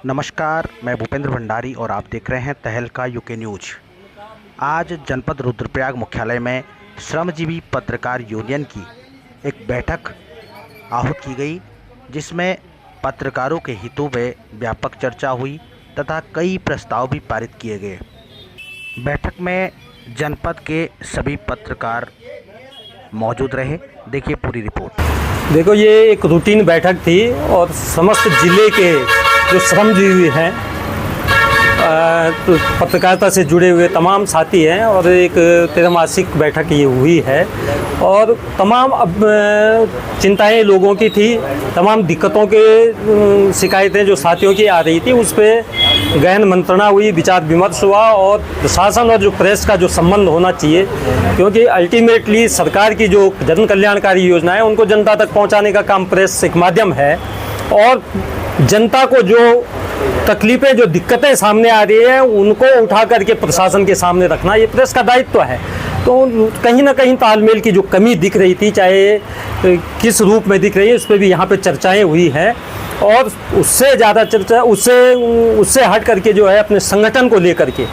नमस्कार, मैं भूपेंद्र भंडारी और आप देख रहे हैं तहलका यूके न्यूज। आज जनपद रुद्रप्रयाग मुख्यालय में श्रमजीवी पत्रकार यूनियन की एक बैठक आहूत की गई, जिसमें पत्रकारों के हितों में व्यापक चर्चा हुई तथा कई प्रस्ताव भी पारित किए गए। बैठक में जनपद के सभी पत्रकार मौजूद रहे। देखिए पूरी रिपोर्ट। देखो, ये एक रूटीन बैठक थी और समस्त जिले के जो श्रमजीवी हैं, तो पत्रकारिता से जुड़े हुए तमाम साथी हैं और एक त्रैमासिक बैठक ये हुई है और तमाम अब चिंताएं लोगों की थी, तमाम दिक्कतों के शिकायतें जो साथियों की आ रही थी उस पर गहन मंत्रणा हुई, विचार विमर्श हुआ और प्रशासन और जो प्रेस का जो संबंध होना चाहिए, क्योंकि अल्टीमेटली सरकार की जो जन कल्याणकारी योजना है उनको जनता तक पहुंचाने का काम प्रेस एक माध्यम है और जनता को जो तकलीफ़ें, जो दिक्कतें सामने आ रही हैं उनको उठा करके प्रशासन के सामने रखना ये प्रेस का दायित्व है। तो कहीं ना कहीं तालमेल की जो कमी दिख रही थी, चाहे किस रूप में दिख रही है, उस पर भी यहाँ पे चर्चाएं हुई हैं और उससे ज़्यादा चर्चा उससे हट करके जो है अपने संगठन को लेकर के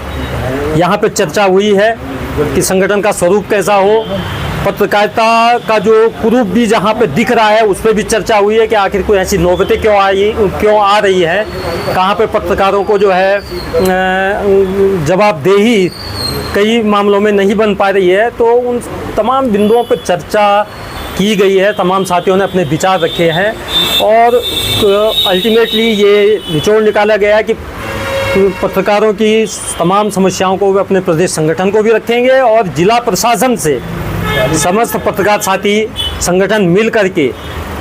यहाँ पे चर्चा हुई है कि संगठन का स्वरूप कैसा हो, पत्रकारिता का जो कुरूप भी जहाँ पे दिख रहा है उस पर भी चर्चा हुई है कि आखिर कोई ऐसी नौबतें क्यों आ रही है, कहाँ पे पत्रकारों को जो है जवाबदेही कई मामलों में नहीं बन पा रही है। तो उन तमाम बिंदुओं पर चर्चा की गई है, तमाम साथियों ने अपने विचार रखे हैं और अल्टीमेटली ये निचोड़ निकाला गया कि पत्रकारों की तमाम समस्याओं को वे अपने प्रदेश संगठन को भी रखेंगे और जिला प्रशासन से समस्त पत्रकार साथी संगठन मिल करके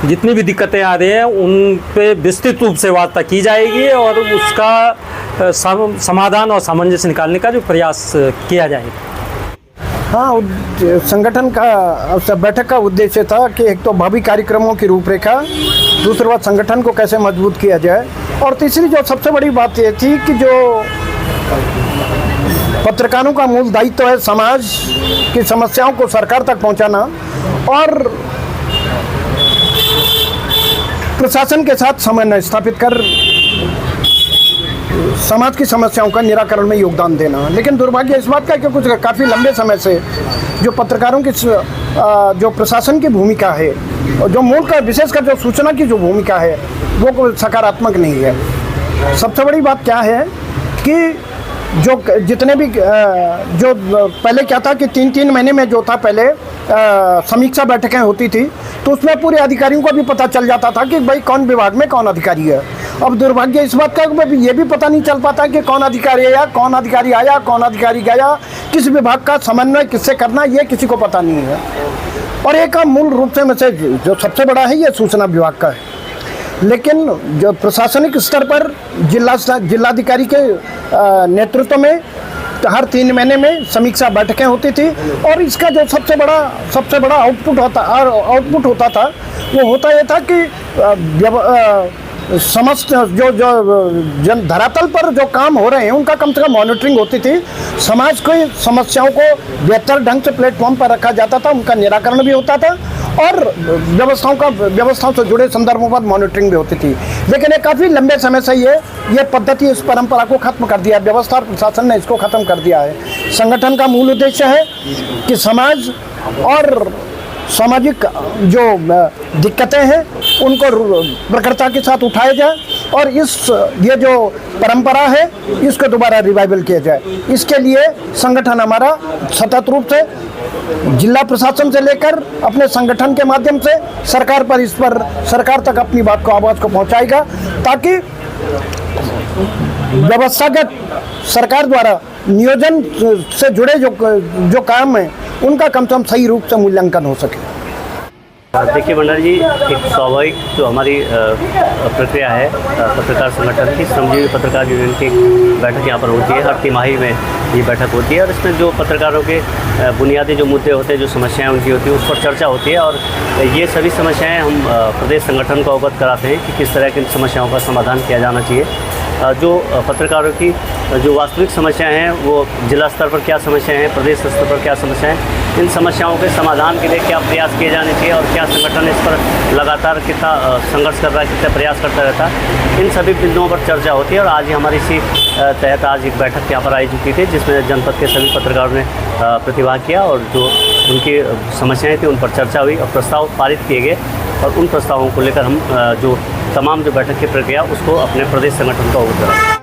जितनी भी दिक्कतें आ रही हैं उन पे विस्तृत रूप से वार्ता की जाएगी और उसका समाधान और सामंजस्य निकालने का जो प्रयास किया जाएगा। हाँ, संगठन का बैठक का उद्देश्य था कि एक तो भावी कार्यक्रमों की रूपरेखा, दूसरी बात संगठन को कैसे मजबूत किया जाए और तीसरी जो सबसे बड़ी बात ये थी कि जो पत्रकारों का मूल दायित्व है समाज की समस्याओं को सरकार तक पहुंचाना और प्रशासन के साथ समन्वय स्थापित कर समाज की समस्याओं का निराकरण में योगदान देना। लेकिन दुर्भाग्य इस बात का कि कुछ काफ़ी लंबे समय से जो पत्रकारों की जो प्रशासन की भूमिका है और जो मूल का विशेषकर जो सूचना की जो भूमिका है वो सकारात्मक नहीं है। सबसे बड़ी बात क्या है कि जो जितने भी जो पहले क्या था कि 3-3 महीने में जो था पहले समीक्षा बैठकें होती थी तो उसमें पूरे अधिकारियों को भी पता चल जाता था कि भाई कौन विभाग में कौन अधिकारी है। अब दुर्भाग्य इस बात का ये भी पता नहीं चल पाता कि कौन अधिकारी आया, कौन अधिकारी आया, कौन अधिकारी गया, किस विभाग का समन्वय किससे करना, ये किसी को पता नहीं है। और एक मूल रूप से मैसेज जो सबसे बड़ा है ये सूचना विभाग का है, लेकिन जो प्रशासनिक स्तर पर जिलाधिकारी के नेतृत्व में हर 3 महीने में समीक्षा बैठकें होती थी और इसका जो सबसे बड़ा आउटपुट होता था वो होता ये था कि समस्त जो धरातल पर जो काम हो रहे हैं उनका कम से कम मॉनिटरिंग होती थी, समाज की समस्याओं को बेहतर ढंग से प्लेटफॉर्म पर रखा जाता था, उनका निराकरण भी होता था और व्यवस्थाओं से जुड़े संदर्भों पर मॉनिटरिंग भी होती थी। लेकिन ये काफ़ी लंबे समय से ये पद्धति, इस परंपरा को खत्म कर दिया है, व्यवस्था और प्रशासन ने इसको खत्म कर दिया है। संगठन का मूल उद्देश्य है कि समाज और सामाजिक जो दिक्कतें हैं उनको प्रखरता के साथ उठाया जाए और ये जो परंपरा है इसको दोबारा रिवाइवल किया जाए। इसके लिए संगठन हमारा सतत रूप से जिला प्रशासन से लेकर अपने संगठन के माध्यम से सरकार तक अपनी आवाज़ को पहुंचाएगा ताकि व्यवस्थागत सरकार द्वारा नियोजन से जुड़े जो काम है उनका कम से कम सही रूप से मूल्यांकन हो सके। देखिए भंडारी जी, एक स्वाभाविक जो हमारी प्रक्रिया है पत्रकार संगठन की, श्रमजीवी पत्रकार यूनियन की बैठक यहाँ पर होती है। हर तिमाही में ये बैठक होती है और इसमें जो पत्रकारों के बुनियादी जो मुद्दे होते हैं, जो समस्याएं उनकी होती है, उस पर चर्चा होती है और ये सभी समस्याएं हम प्रदेश संगठन को अवगत कराते हैं कि किस तरह की समस्याओं का समाधान किया जाना चाहिए। जो पत्रकारों की जो वास्तविक समस्याएं हैं वो जिला स्तर पर क्या समस्याएं हैं, प्रदेश स्तर पर क्या समस्याएं हैं, इन समस्याओं के समाधान के लिए क्या प्रयास किए जाने चाहिए और क्या संगठन इस पर लगातार कितना संघर्ष कर रहा है, कितना प्रयास करता रहता है, इन सभी बिंदुओं पर चर्चा होती है। और आज ही हमारी इसी तहत आज एक बैठक यहाँ पर आयोजित की थी, जिसमें जनपद के सभी पत्रकारों ने प्रतिभाग किया और जो उनकी समस्याएं थी उन पर चर्चा हुई और प्रस्ताव पारित किए गए। और उन प्रस्तावों को लेकर हम जो तमाम जो बैठक की प्रक्रिया उसको अपने प्रदेश संगठन को अवगत कराएं।